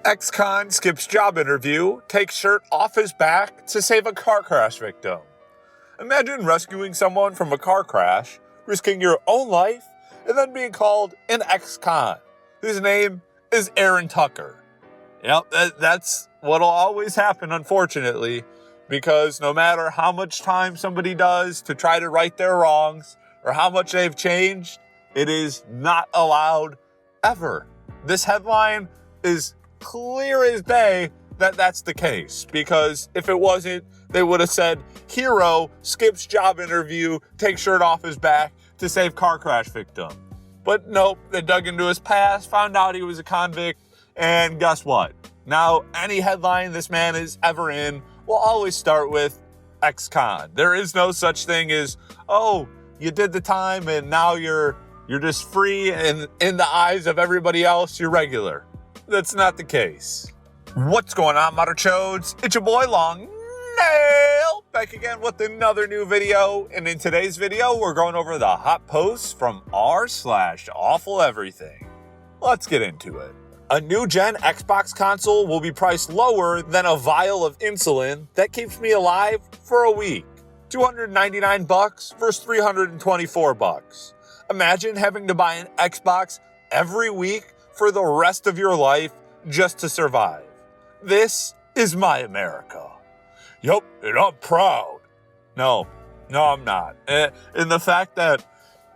Ex-con skips job interview, takes shirt off his back to save a car crash victim. Imagine rescuing someone from a car crash, risking your own life, and then being called an ex-con, whose name is Aaron Tucker. Yep, that's what'll always happen, unfortunately, because no matter how much time somebody does to try to right their wrongs, or how much they've changed, it is not allowed ever. This headline is clear as day that that's the case, because if it wasn't, they would have said, hero skips job interview, takes shirt off his back to save car crash victim. But nope, they dug into his past, found out he was a convict, and guess what? Now, any headline this man is ever in will always start with ex-con. There is no such thing as, oh, you did the time and now you're just free, and in the eyes of everybody else, you're regular. That's not the case. What's going on, Mother Chodes? It's your boy Long Nail, back again with another new video. And in today's video, we're going over the hot posts from r/AwfulEverything. Let's get into it. A new gen Xbox console will be priced lower than a vial of insulin that keeps me alive for a week. $299 versus $324. Imagine having to buy an Xbox every week for the rest of your life just to survive. This is my America. Yup, and I'm proud. No, I'm not. And the fact that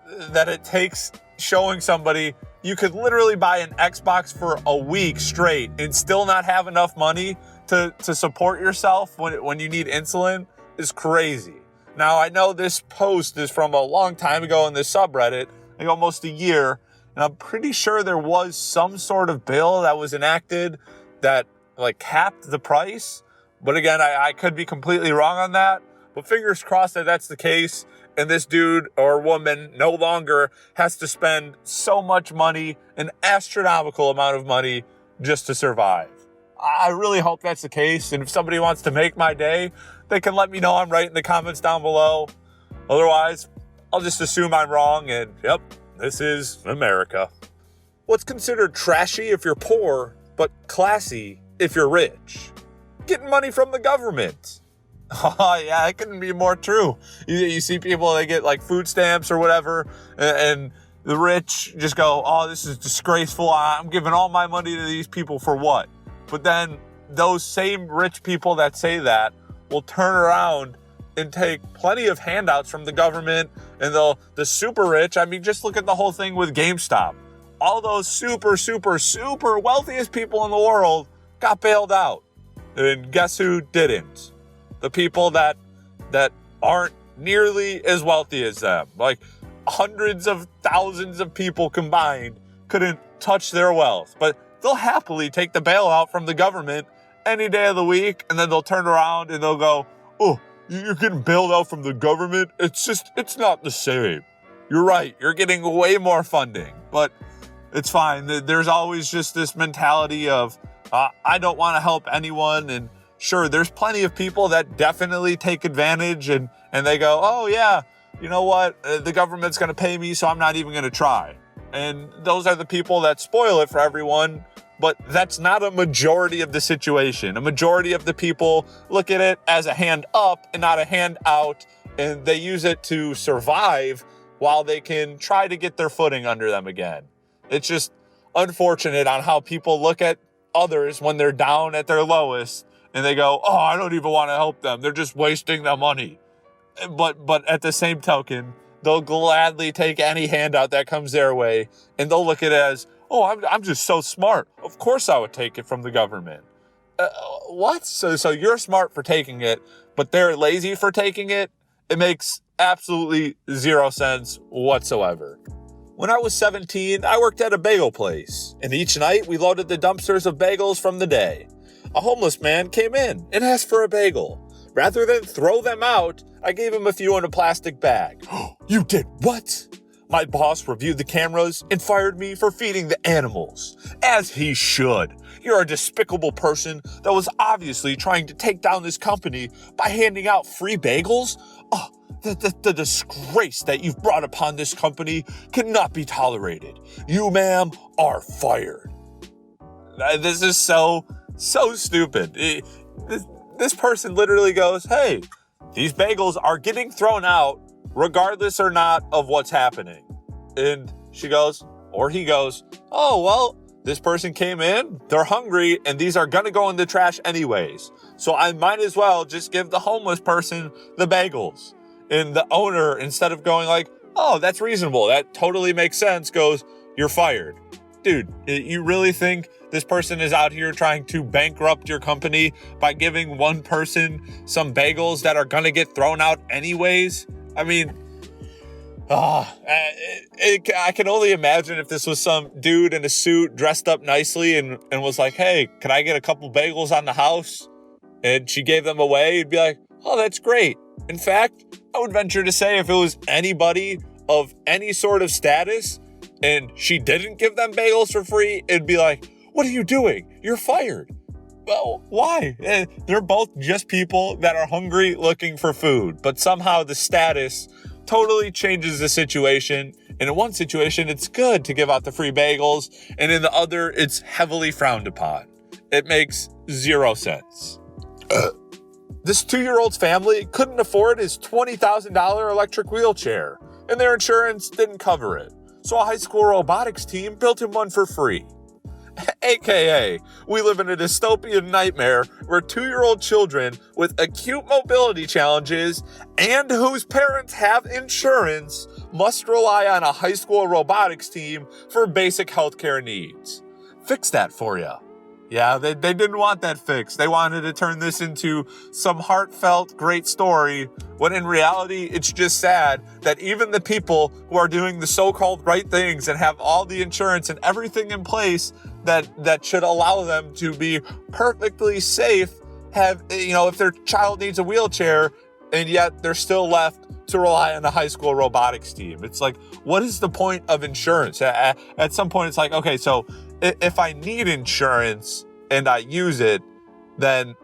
it takes showing somebody you could literally buy an Xbox for a week straight and still not have enough money to support yourself when you need insulin is crazy. Now, I know this post is from a long time ago in this subreddit, like almost a year, and I'm pretty sure there was some sort of bill that was enacted that like capped the price. But again, I could be completely wrong on that, but fingers crossed that that's the case. And this dude or woman no longer has to spend so much money, an astronomical amount of money, just to survive. I really hope that's the case. And if somebody wants to make my day, they can let me know I'm right in the comments down below. Otherwise, I'll just assume I'm wrong. And yep, this is America. What's considered trashy if you're poor, but classy if you're rich? Getting money from the government. Oh yeah, it couldn't be more true. You see people, they get like food stamps or whatever, and the rich just go, oh, this is disgraceful. I'm giving all my money to these people for what? But then those same rich people that say that will turn around and take plenty of handouts from the government, and the super rich, I mean, just look at the whole thing with GameStop. All those super wealthiest people in the world got bailed out. And guess who didn't? The people that aren't nearly as wealthy as them. Like hundreds of thousands of people combined couldn't touch their wealth. But they'll happily take the bailout from the government any day of the week, and then they'll turn around and they'll go, oh, you're getting bailed out from the government? It's not the same. You're right, you're getting way more funding, but it's fine. There's always just this mentality of, I don't want to help anyone, and sure, there's plenty of people that definitely take advantage and they go, oh yeah, you know what? The government's going to pay me, so I'm not even going to try. And those are the people that spoil it for everyone, but that's not a majority of the situation. A majority of the people look at it as a hand up and not a hand out, and they use it to survive while they can try to get their footing under them again. It's just unfortunate on how people look at others when they're down at their lowest, and they go, oh, I don't even want to help them. They're just wasting their money. But at the same token, they'll gladly take any handout that comes their way, and they'll look at it as, oh, I'm just so smart. Of course I would take it from the government. What? So you're smart for taking it, but they're lazy for taking it? It makes absolutely zero sense whatsoever. When I was 17, I worked at a bagel place, and each night we loaded the dumpsters of bagels from the day. A homeless man came in and asked for a bagel. Rather than throw them out, I gave him a few in a plastic bag. You did what? My boss reviewed the cameras and fired me for feeding the animals. As he should. You're a despicable person that was obviously trying to take down this company by handing out free bagels. Oh, the disgrace that you've brought upon this company cannot be tolerated. You, ma'am, are fired. This is so stupid. This person literally goes, hey, these bagels are getting thrown out regardless or not of what's happening. And she goes, or he goes, oh, well, this person came in, they're hungry, and these are going to go in the trash anyways. So I might as well just give the homeless person the bagels. And the owner, instead of going like, oh, that's reasonable, that totally makes sense, goes, you're fired. Dude, you really think this person is out here trying to bankrupt your company by giving one person some bagels that are going to get thrown out anyways? I mean, I can only imagine if this was some dude in a suit dressed up nicely and was like, hey, can I get a couple bagels on the house? And she gave them away. You'd be like, oh, that's great. In fact, I would venture to say if it was anybody of any sort of status and she didn't give them bagels for free, it'd be like, what are you doing? You're fired. Well, why? They're both just people that are hungry looking for food, but somehow the status totally changes the situation. And in one situation, it's good to give out the free bagels, and in the other, it's heavily frowned upon. It makes zero sense. This 2-year-old's family couldn't afford his $20,000 electric wheelchair, and their insurance didn't cover it. So a high school robotics team built him one for free. AKA, we live in a dystopian nightmare where 2-year-old children with acute mobility challenges and whose parents have insurance must rely on a high school robotics team for basic healthcare needs. Fix that for you. Yeah, they didn't want that fixed. They wanted to turn this into some heartfelt, great story, when in reality, it's just sad that even the people who are doing the so-called right things and have all the insurance and everything in place that should allow them to be perfectly safe have, if their child needs a wheelchair, and yet they're still left to rely on the high school robotics team. It's like, what is the point of insurance? At some point, it's like, okay, so if I need insurance and I use it, then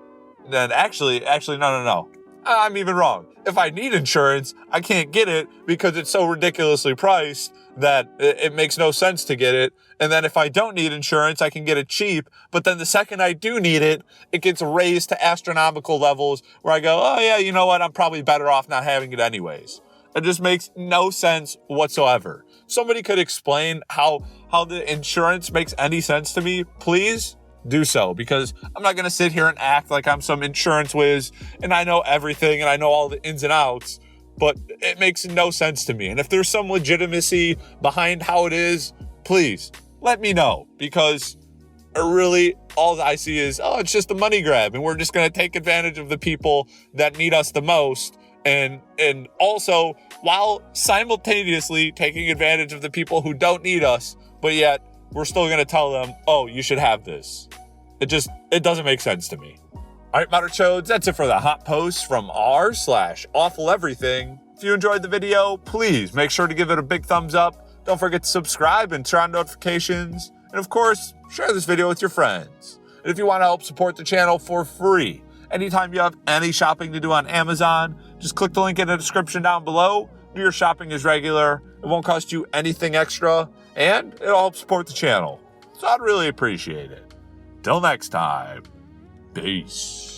actually, no. I'm even wrong. If I need insurance, I can't get it because it's so ridiculously priced that it makes no sense to get it. And then if I don't need insurance, I can get it cheap. But then the second I do need it, it gets raised to astronomical levels where I go, oh yeah, you know what? I'm probably better off not having it anyways. It just makes no sense whatsoever. Somebody could explain how the insurance makes any sense to me, please do so, because I'm not going to sit here and act like I'm some insurance whiz and I know everything and I know all the ins and outs, but it makes no sense to me. And if there's some legitimacy behind how it is, please let me know, because really all I see is, oh, it's just a money grab and we're just going to take advantage of the people that need us the most. And also, while simultaneously taking advantage of the people who don't need us, but yet we're still going to tell them, oh, you should have this. It doesn't make sense to me. All right, Matter Chodes, that's it for the hot post from r/AwfulEverything. If you enjoyed the video, please make sure to give it a big thumbs up. Don't forget to subscribe and turn on notifications. And of course, share this video with your friends. And if you want to help support the channel for free, anytime you have any shopping to do on Amazon, just click the link in the description down below. Do your shopping as regular. It won't cost you anything extra, and it'll help support the channel. So I'd really appreciate it. Till next time, peace.